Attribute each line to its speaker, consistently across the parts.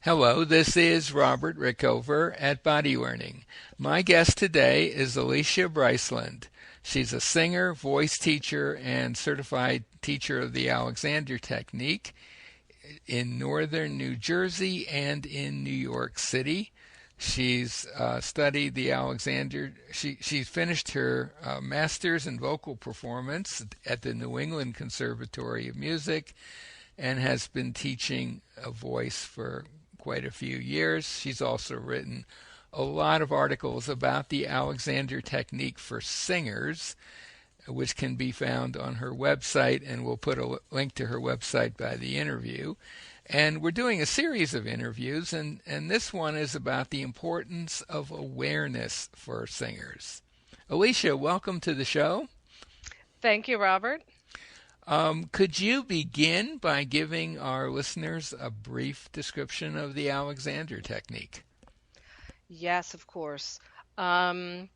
Speaker 1: Hello, this is Robert Rickover at Body Learning. My guest today is Alicia Bryceland. She's a singer, voice teacher, and certified teacher of the Alexander Technique in northern New Jersey and in New York City. She's studied the Alexander. She's finished her master's in vocal performance at the New England Conservatory of Music and has been teaching a voice for quite a few years. She's also written a lot of articles about the Alexander Technique for singers, which can be found on her website, and we'll put a link to her website by the interview. And we're doing a series of interviews, and this one is about the importance of awareness for singers. Alicia, welcome to the show.
Speaker 2: Thank you, Robert.
Speaker 1: Could you begin by giving our listeners a brief description of the Alexander Technique?
Speaker 2: Yes, of course. In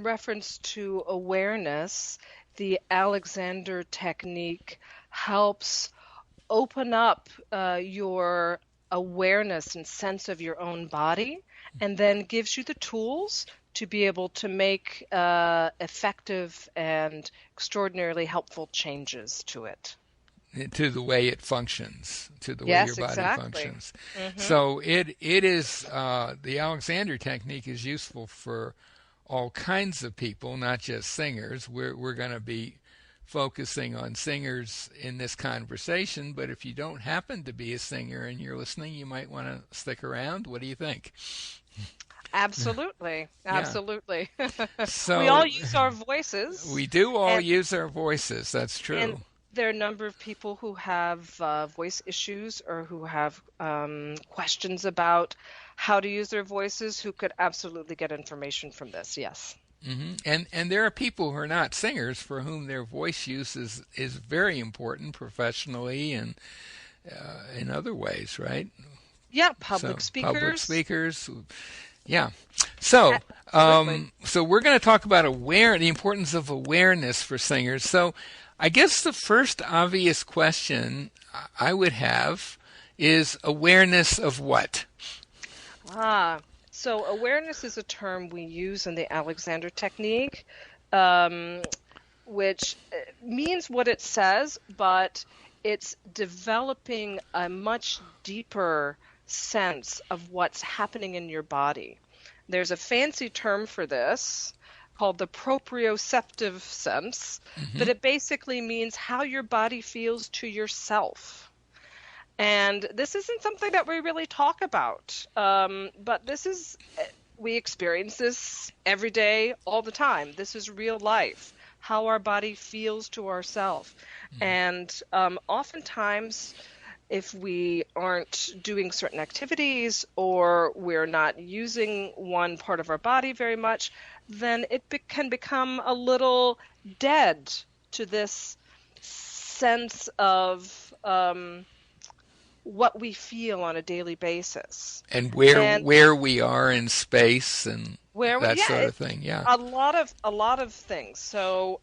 Speaker 2: reference to awareness, the Alexander Technique helps open up your awareness and sense of your own body, and then gives you the tools to be able to make effective and extraordinarily helpful changes to it.
Speaker 1: To the way it functions, to the way your
Speaker 2: Yes,
Speaker 1: body
Speaker 2: exactly.
Speaker 1: functions.
Speaker 2: hmm
Speaker 1: So it is the Alexander Technique is useful for all kinds of people, not just singers. We're going to be focusing on singers in this conversation, but if you don't happen to be a singer and you're listening, you might want to stick around. What do you think?
Speaker 2: Absolutely.
Speaker 1: Yeah.
Speaker 2: Absolutely. We all
Speaker 1: So
Speaker 2: use our voices,
Speaker 1: we do all
Speaker 2: and
Speaker 1: use our voices. That's
Speaker 2: and
Speaker 1: true.
Speaker 2: there are a number of people who have voice issues or who have questions about how to use their voices who could absolutely get information from this. Yes.
Speaker 1: And there are people who are not singers for whom their voice use is very important professionally and in other ways, right?
Speaker 2: Yeah, public
Speaker 1: So public
Speaker 2: speakers.
Speaker 1: speakers, yeah. So
Speaker 2: Absolutely.
Speaker 1: so we're going to talk about the importance of awareness for singers. So I guess the first obvious question I would have is awareness of what?
Speaker 2: Ah, so awareness is a term we use in the Alexander Technique, um, which means what it says, but it's developing a much deeper sense of what's happening in your body. There's a fancy term for this called the proprioceptive sense, but
Speaker 1: Hmm.
Speaker 2: it basically means how your body feels to yourself. And this isn't something that we really talk about, but we experience this every day, all the time. This is real life, how our body feels to ourselves. And oftentimes, if we aren't doing certain activities or we're not using one part of our body very much, then can become a little dead to this sense of what we feel on a daily basis.
Speaker 1: And
Speaker 2: And
Speaker 1: where we are in space and that
Speaker 2: yeah,
Speaker 1: sort of thing. Yeah.
Speaker 2: a lot of things. So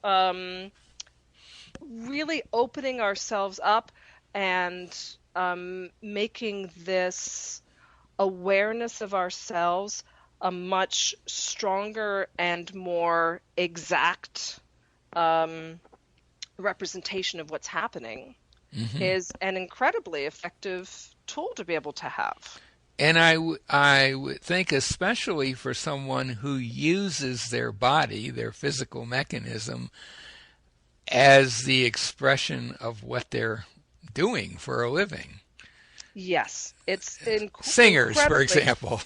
Speaker 2: really opening ourselves up and making this awareness of ourselves a much stronger and more exact um, representation of what's happening
Speaker 1: Hmm.
Speaker 2: is an incredibly effective tool to be able to have.
Speaker 1: And I would think, especially for someone who uses their body, their physical mechanism, as the expression of what they're doing for a living.
Speaker 2: Yes, it's
Speaker 1: Singers, for
Speaker 2: incredibly,
Speaker 1: example.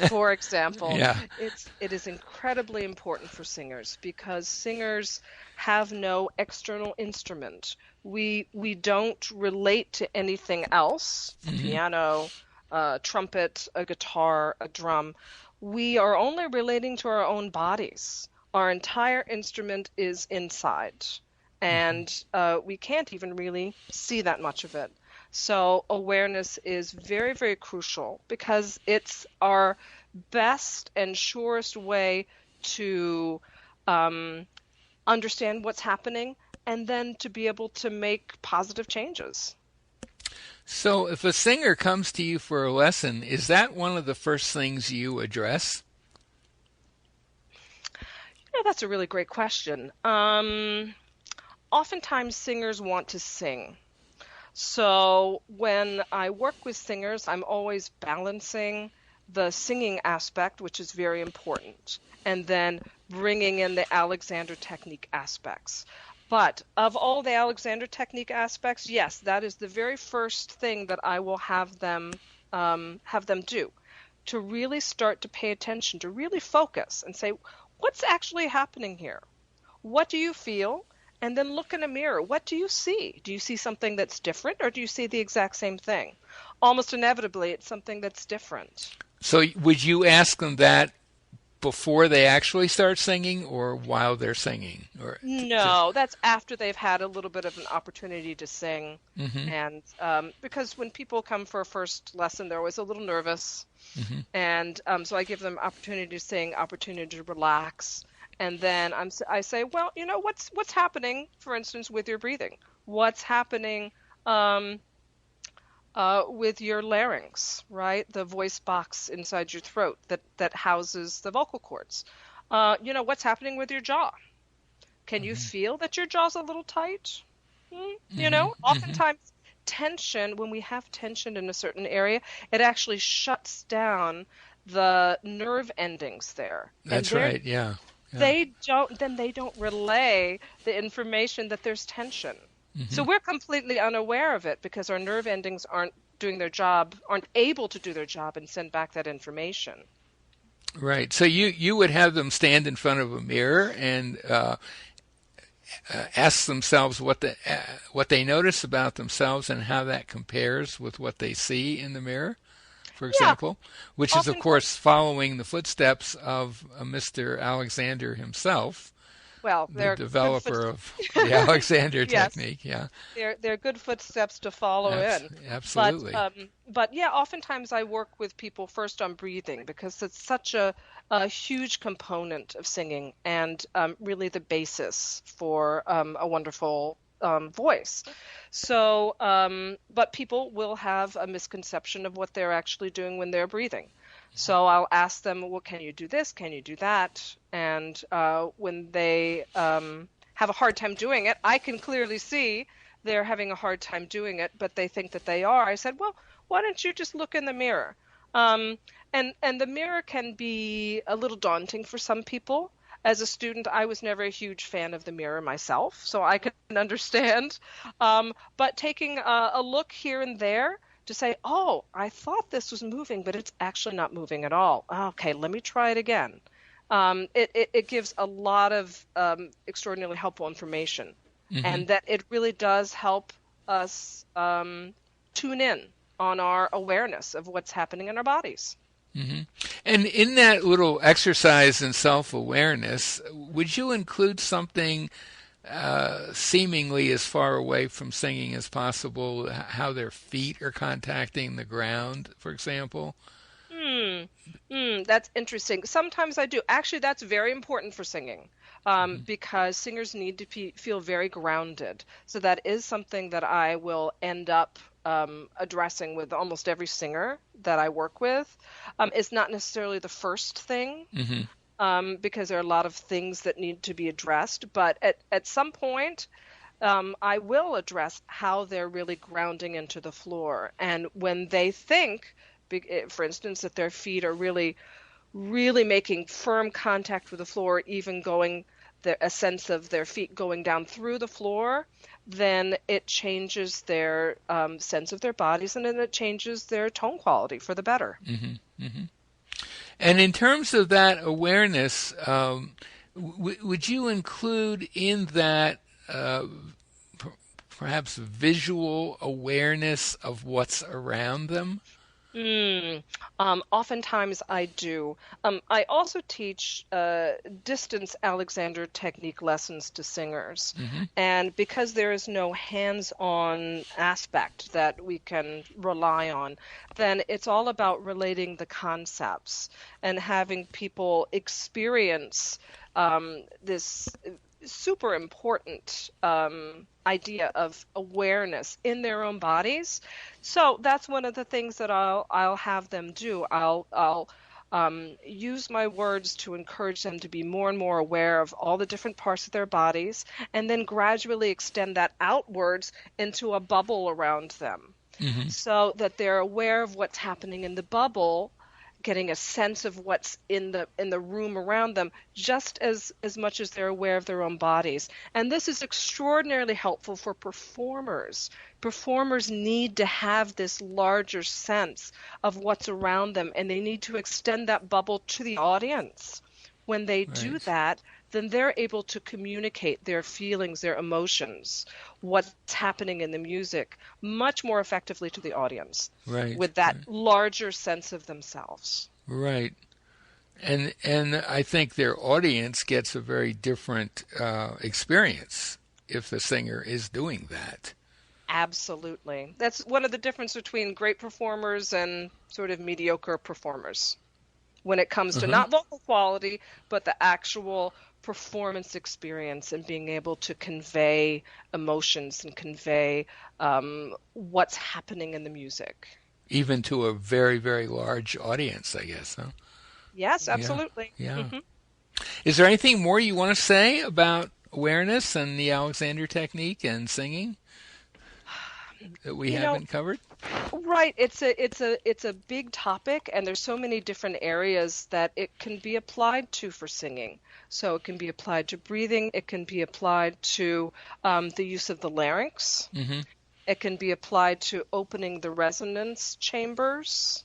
Speaker 2: for example,
Speaker 1: Yeah.
Speaker 2: it is incredibly important for singers because singers have no external instrument. We don't relate to anything else, a
Speaker 1: Hmm.
Speaker 2: piano, a trumpet, a guitar, a drum. We are only relating to our own bodies. Our entire instrument is inside, and we can't even really see that much of it. So awareness is very, very crucial because it's our best and surest way to um, understand what's happening and then to be able to make positive changes.
Speaker 1: So if a singer comes to you for a lesson, is that one of the first things you address?
Speaker 2: That's a really great question. Oftentimes singers want to sing. So when I work with singers, I'm always balancing the singing aspect, which is very important, and then bringing in the Alexander Technique aspects. But of all the Alexander Technique aspects, yes, that is the very first thing that I will have them do, to really start to pay attention, to really focus and say, what's actually happening here? What do you feel? And then look in a mirror. What do you see? Do you see something that's different, or do you see the exact same thing? Almost inevitably, it's something that's different.
Speaker 1: So would you ask them that before they actually start singing or while they're singing? Or
Speaker 2: No, that's after they've had a little bit of an opportunity to sing.
Speaker 1: hmm
Speaker 2: And because when people come for a first lesson, they're always a little nervous. And so I give them opportunity to sing, opportunity to relax. And then I say, well, what's happening, for instance, with your breathing? What's happening um, with your larynx, right? The voice box inside your throat that houses the vocal cords. What's happening with your jaw? Can you feel that your jaw's a little tight? Oftentimes tension, when we have tension in a certain area, it actually shuts down the nerve endings there.
Speaker 1: That's right. Yeah. Yeah.
Speaker 2: They don't relay the information that there's tension. So we're completely unaware of it because our nerve endings aren't doing their job, aren't able to do their job and send back that information.
Speaker 1: Right. So you would have them stand in front of a mirror and ask themselves what they notice about themselves and how that compares with what they see in the mirror, for
Speaker 2: Yeah,
Speaker 1: example, which is of
Speaker 2: often.
Speaker 1: course following the footsteps of Mr. Alexander himself,
Speaker 2: Well,
Speaker 1: the
Speaker 2: they're good
Speaker 1: developer of the Alexander
Speaker 2: Yes,
Speaker 1: technique. Yeah.
Speaker 2: they're good footsteps to follow in. But
Speaker 1: Absolutely.
Speaker 2: yeah, oftentimes I work with people first on breathing because it's such a huge component of singing and really the basis for a wonderful voice. So, but people will have a misconception of what they're actually doing when they're breathing. So I'll ask them, well, can you do this? Can you do that? And when they have a hard time doing it, I can clearly see they're having a hard time doing it, but they think that they are. I said, well, why don't you just look in the mirror? And the mirror can be a little daunting for some people. As a student, I was never a huge fan of the mirror myself, so I can understand. But taking a look here and there to say, oh, I thought this was moving, but it's actually not moving at all. Okay, let me try it again. It gives a lot of extraordinarily helpful information,
Speaker 1: hmm
Speaker 2: and that it really does help us tune in on our awareness of what's happening in our bodies.
Speaker 1: hmm And in that little exercise in self-awareness, would you include something seemingly as far away from singing as possible, how their feet are contacting the ground, for example?
Speaker 2: Hmm. That's interesting. Sometimes I do. Actually, that's very important for singing because singers need to feel very grounded. So that is something that I will end up addressing with almost every singer that I work with. It's not necessarily the first thing
Speaker 1: hmm
Speaker 2: because there are a lot of things that need to be addressed. But at some point, I will address how they're really grounding into the floor. And when they think, for instance, that their feet are really, really making firm contact with the floor, even going a sense of their feet going down through the floor, then it changes their sense of their bodies and then it changes their tone quality for the better.
Speaker 1: hmm hmm And in terms of that awareness, would you include in that p- perhaps visual awareness of what's around them?
Speaker 2: Mm, oftentimes I do. I also teach distance Alexander technique lessons to singers.
Speaker 1: hmm
Speaker 2: And because there is no hands-on aspect that we can rely on, then it's all about relating the concepts and having people experience this. super important idea of awareness in their own bodies. So that's one of the things that I'll have them do. I'll use my words to encourage them to be more and more aware of all the different parts of their bodies, and then gradually extend that outwards into a bubble around them, so that they're aware of what's happening in the bubble, getting a sense of what's in the room around them, just as much as they're aware of their own bodies. And this is extraordinarily helpful for performers. Performers need to have this larger sense of what's around them, and they need to extend that bubble to the audience. When they do that, then they're able to communicate their feelings, their emotions, what's happening in the music much more effectively to the audience, with that larger sense of themselves.
Speaker 1: Right. And I think their audience gets a very different experience if the singer is doing that.
Speaker 2: Absolutely. That's one of the differences between great performers and sort of mediocre performers when it comes to not vocal quality, but the actual performance experience and being able to convey emotions and convey what's happening in the music.
Speaker 1: Even to a very, very large audience, I guess, huh?
Speaker 2: Yes, absolutely.
Speaker 1: Yeah. Is there anything more you want to say about awareness and the Alexander technique and singing that we haven't covered?
Speaker 2: Right. It's a big topic, and there's so many different areas that it can be applied to for singing. So it can be applied to breathing. It can be applied to the use of the larynx. It can be applied to opening the resonance chambers.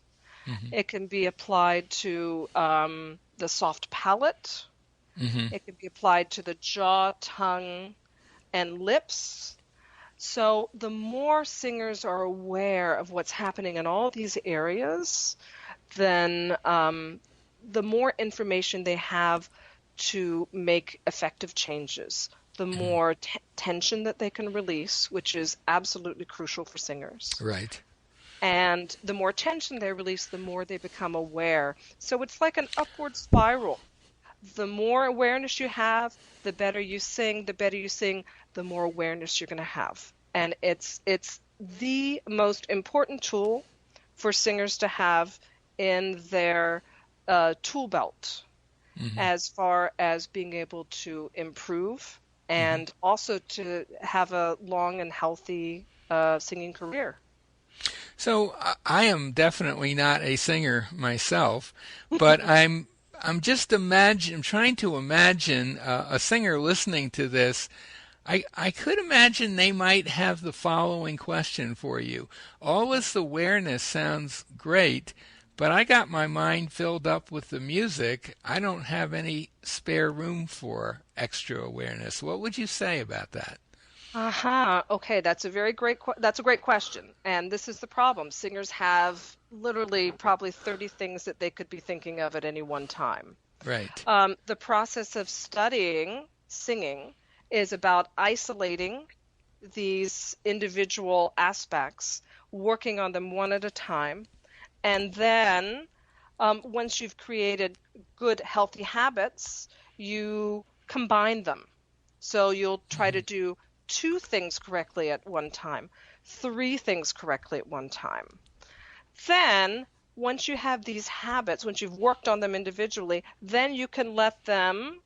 Speaker 2: It can be applied to the soft palate. It can be applied to the jaw, tongue, and lips. So the more singers are aware of what's happening in all these areas, then the more information they have to make effective changes, the more tension that they can release, which is absolutely crucial for singers.
Speaker 1: Right.
Speaker 2: And the more tension they release, the more they become aware. So it's like an upward spiral. The more awareness you have, the better you sing. The better you sing, the more awareness you're going to have. And it's the most important tool for singers to have in their tool belt, as far as being able to improve and also to have a long and healthy singing career.
Speaker 1: So I am definitely not a singer myself, but I'm trying to imagine a singer listening to this. I could imagine they might have the following question for you. All this awareness sounds great, but I got my mind filled up with the music. I don't have any spare room for extra awareness. What would you say about that?
Speaker 2: Okay, that's a great question. And this is the problem. Singers have literally probably 30 things that they could be thinking of at any one time.
Speaker 1: Right.
Speaker 2: The process of studying singing is about isolating these individual aspects, working on them one at a time, and then once you've created good, healthy habits, you combine them. So you'll try to do 2 things correctly at one time, 3 things correctly at one time. Then, once you have these habits, once you've worked on them individually, then you can let them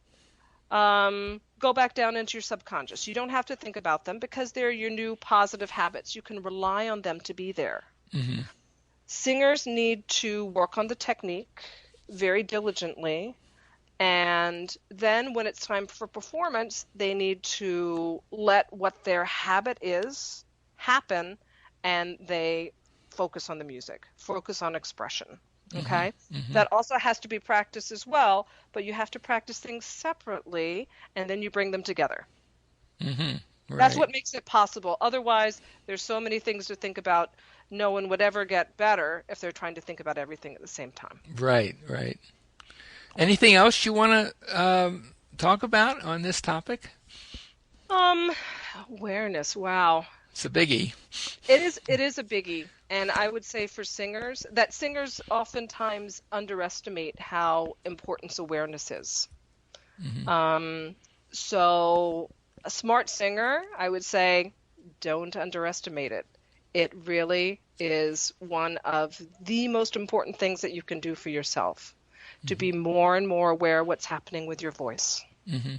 Speaker 2: go back down into your subconscious. You don't have to think about them because they're your new positive habits. You can rely on them to be there. Singers need to work on the technique very diligently. And then when it's time for performance, they need to let what their habit is happen, and they focus on the music, focus on expression. Okay? That also has to be practiced as well, but you have to practice things separately, and then you bring them together.
Speaker 1: Right.
Speaker 2: That's what makes it possible. Otherwise, there's so many things to think about. No one would ever get better if they're trying to think about everything at the same time.
Speaker 1: Right. Anything else you want to talk about on this topic?
Speaker 2: Awareness. Wow.
Speaker 1: It's a biggie.
Speaker 2: It is a biggie. And I would say for singers, that singers oftentimes underestimate how important awareness is. So, a smart singer, I would say, don't underestimate it. It really is one of the most important things that you can do for yourself, to be more and more aware of what's happening with your voice.
Speaker 1: Hmm.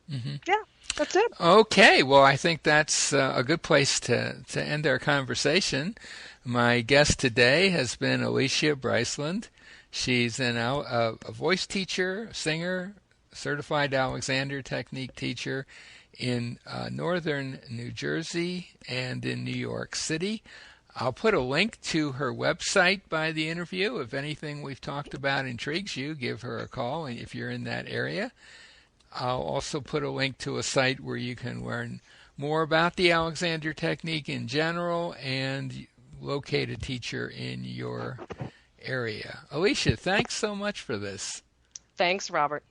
Speaker 1: Hmm.
Speaker 2: Yeah, that's it.
Speaker 1: Okay, well, I think that's a good place to end our conversation. My guest today has been Alicia Bryceland. She's a voice teacher, singer, certified Alexander Technique teacher in northern New Jersey and in New York City. I'll put a link to her website by the interview. If anything we've talked about intrigues you, give her a call if you're in that area. I'll also put a link to a site where you can learn more about the Alexander Technique in general and locate a teacher in your area. Alicia, thanks so much for this.
Speaker 2: Thanks, Robert.